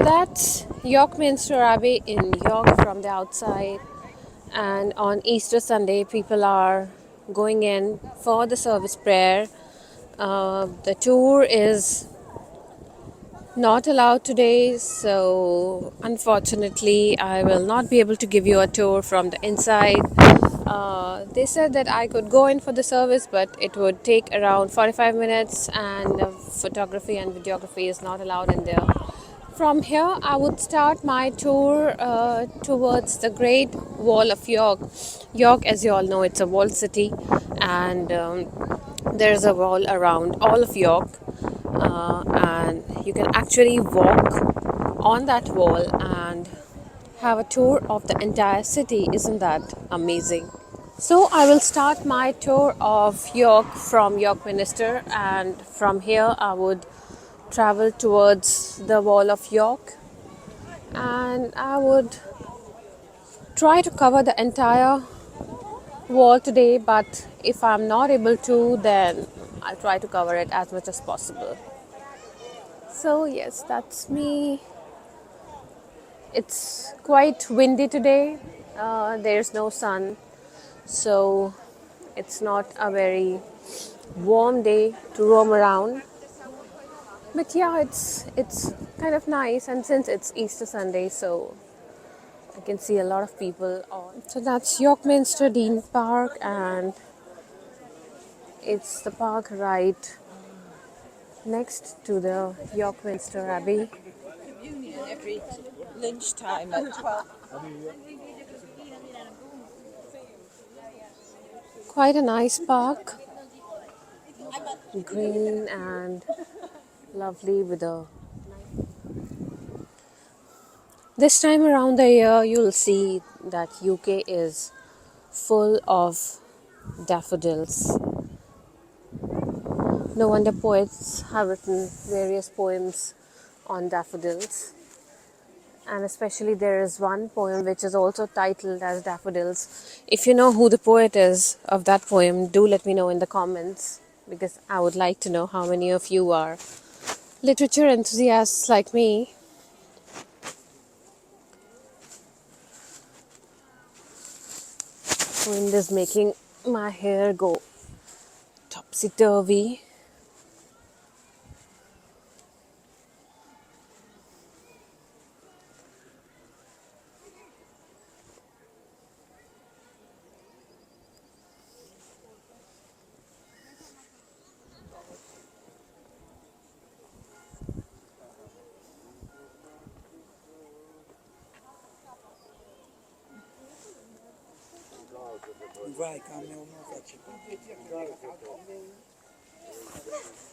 That's Yorkminster Abbey in York from the outside. And on Easter Sunday, people are going in for the service prayer. The tour is not allowed today, so unfortunately, I will not be able to give you a tour from the inside. They said that I could go in for the service, but it would take around 45 minutes, and photography and videography is not allowed in there. From here, I would start my tour towards the Great Wall of York. York, as you all know, it's a walled city, and there's a wall around all of York, and you can actually walk on that wall and have a tour of the entire city. Isn't that amazing? So I will start my tour of York from Yorkminster, and from here I would travel towards the Wall of York, and I would try to cover the entire wall today, but if I'm not able to, then I'll try to cover it as much as possible. So yes, that's me. It's quite windy today. There's no sun, so it's not a very warm day to roam around. But yeah, it's kind of nice, and since it's Easter Sunday, so I can see a lot of people on. So that's Yorkminster Dean Park, and it's the park right next to the Yorkminster Abbey. Communion every lunchtime at 12. Quite a nice park, green and lovely with a. This time around the year, you'll see that UK is full of daffodils. No wonder poets have written various poems on daffodils. And especially there is one poem which is also titled as Daffodils. If you know who the poet is of that poem, do let me know in the comments, because I would like to know how many of you are literature enthusiasts like me. Wind is making my hair go topsy-turvy.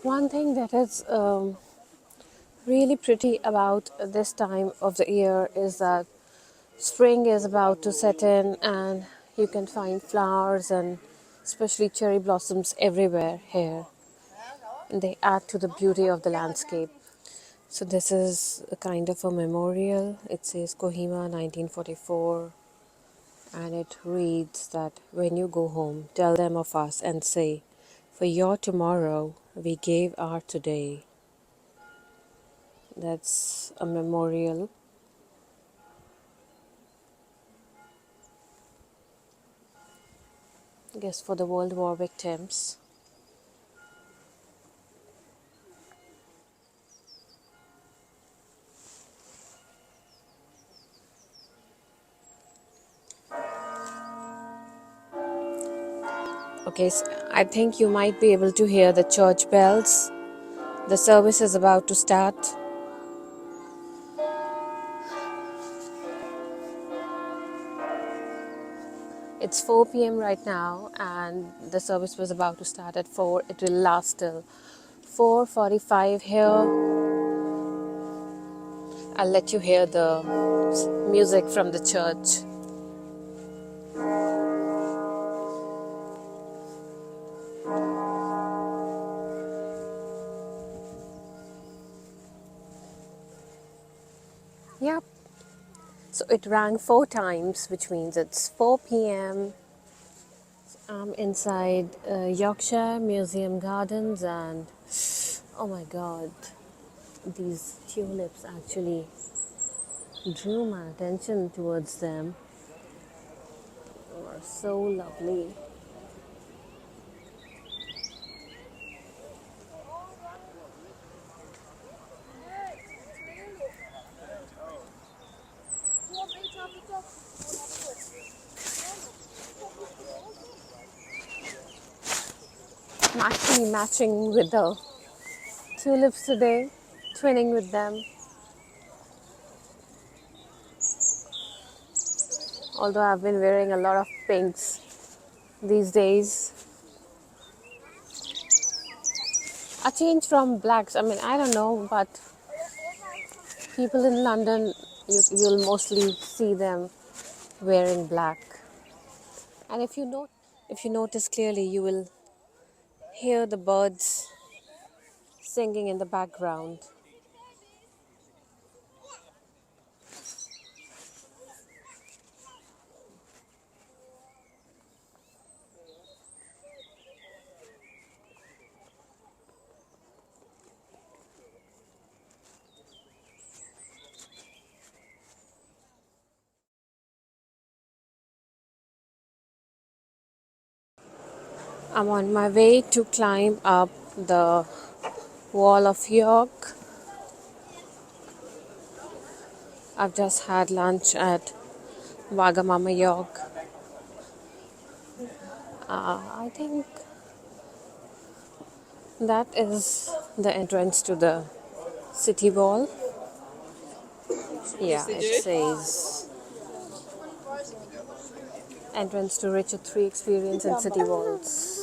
One thing that is really pretty about this time of the year is that spring is about to set in, and you can find flowers and especially cherry blossoms everywhere here. And they add to the beauty of the landscape. So this is a kind of a memorial. It says Kohima 1944, and it reads that when you go home, tell them of us and say, for your tomorrow, we gave our today. That's a memorial. I guess for the World War victims. Okay, so I think you might be able to hear the church bells. The service is about to start. It's 4 p.m. right now, and the service was about to start at 4. It will last till 4:45 here. I'll let you hear the music from the church. Yep. So it rang 4 times, which means it's 4 p.m. I'm inside Yorkshire Museum Gardens, and oh my god, these tulips actually drew my attention towards them. They were so lovely. I'm actually matching with the tulips today, twinning with them. Although I've been wearing a lot of pinks these days. A change from blacks. I mean, I don't know, but people in London, you'll mostly see them wearing black. And if you notice clearly, you will hear the birds singing in the background. I'm on my way to climb up the wall of York. I've just had lunch at Wagamama York. I think that is the entrance to the city wall. Yeah, it says entrance to Richard III Experience and City Walls.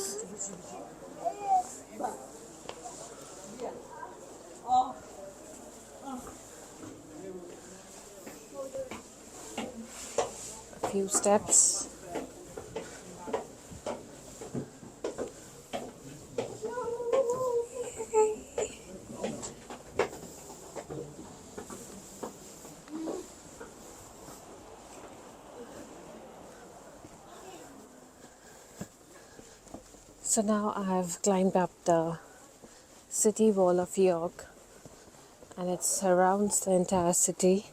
A few steps. So now I've climbed up the city wall of York, and it surrounds the entire city.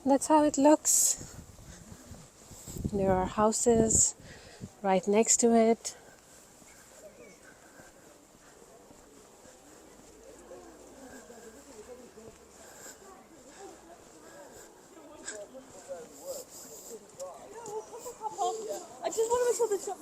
That's how it looks. There are houses right next to it. I just want to make sure the shop.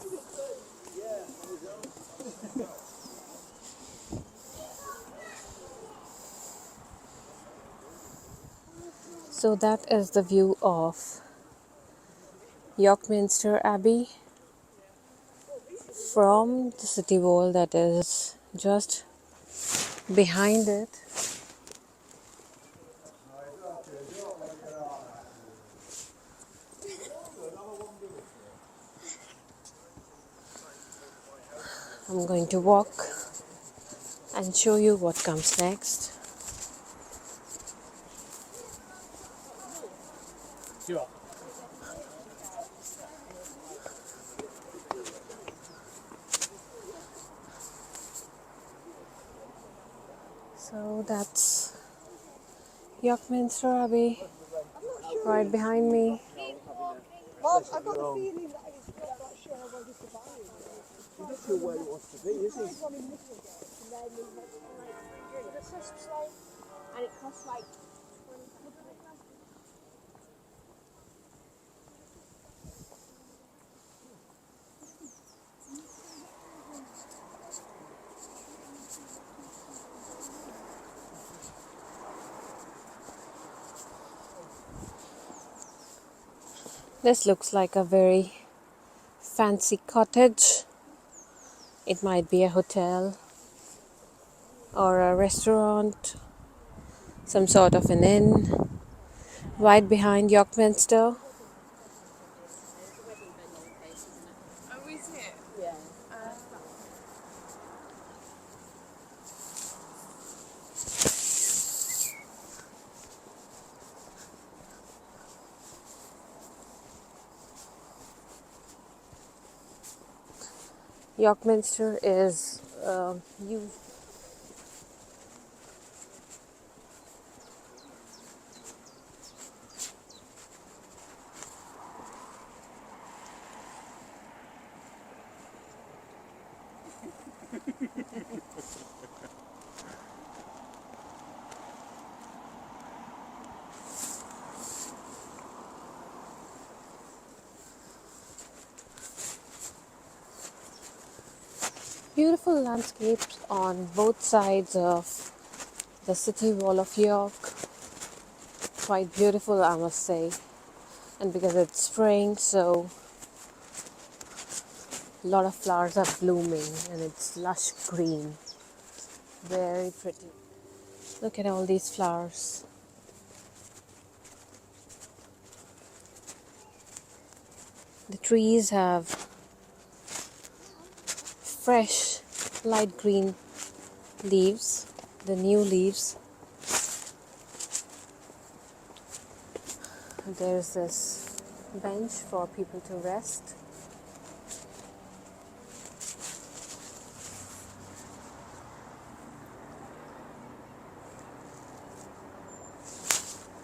So that is the view of Yorkminster Abbey from the city wall that is just behind it. I'm going to walk and show you what comes next. So that's Yorkminster Abbey right behind me. Well, I got the feeling that it's not sure how well this is. He's not sure where he wants to be, is he? And it costs like. This looks like a very fancy cottage. It might be a hotel or a restaurant, some sort of an inn, right behind Yorkminster. Oh, is it? Yeah. Yorkminster is you beautiful landscapes on both sides of the city wall of York. Quite beautiful, I must say. And because it's spring, so a lot of flowers are blooming and it's lush green. Very pretty. Look at all these flowers. The trees have fresh light green leaves, the new leaves. There's this bench for people to rest.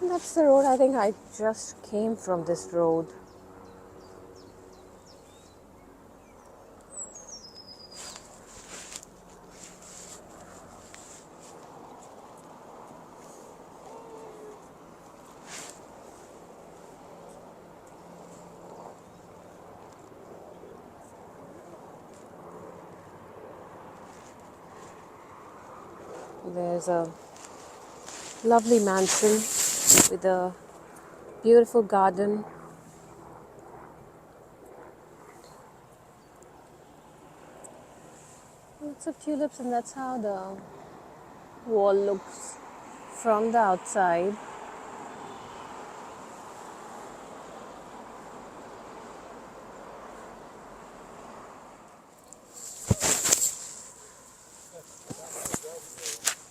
And that's the road. I think I just came from this road. There's a lovely mansion with a beautiful garden. Lots of tulips, and that's how the wall looks from the outside.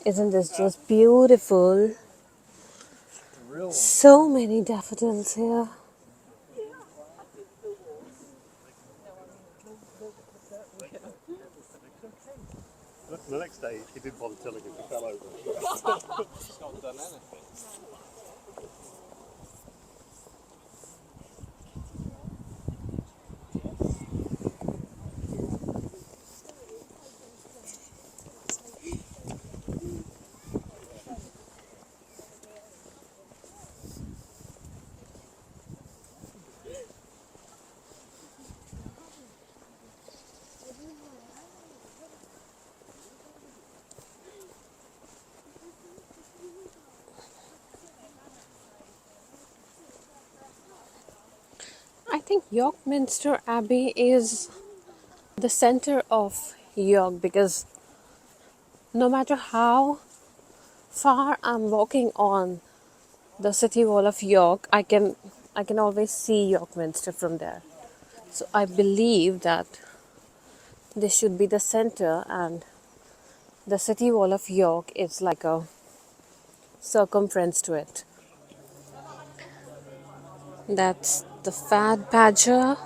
Isn't this just beautiful? So many daffodils here. The next day, he didn't bother telling him, he fell over. He's not done anything. I think Yorkminster Abbey is the center of York because no matter how far I'm walking on the city wall of York, I can always see Yorkminster from there. So I believe that this should be the center, and the city wall of York is like a circumference to it. That's the Fad Badger,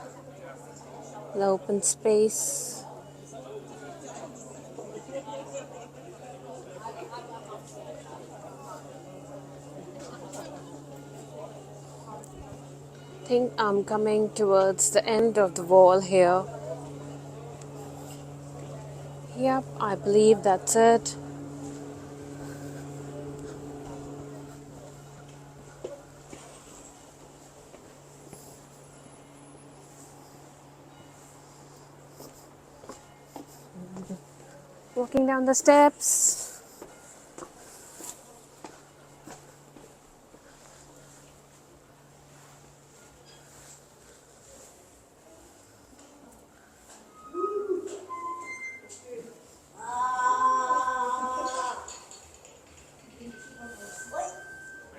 the open space. I think I'm coming towards the end of the wall here. Yep, I believe that's it. Walking down the steps.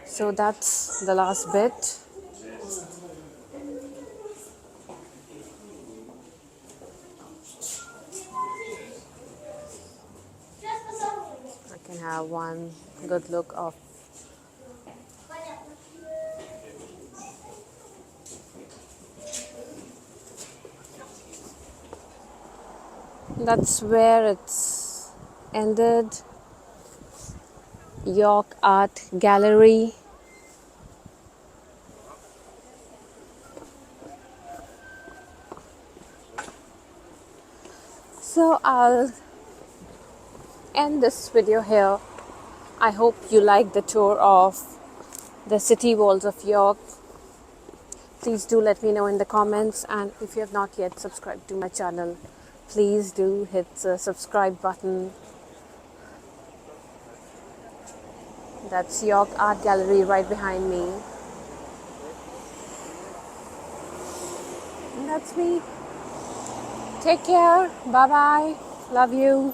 So that's the last bit. I can have one good look of That's where it's ended. York Art Gallery. So I'll end this video here. I hope you liked the tour of the city walls of York. Please do let me know in the comments, and if you have not yet subscribed to my channel, please do hit the subscribe button. That's York Art Gallery right behind me. And that's me. Take care. Bye bye. Love you.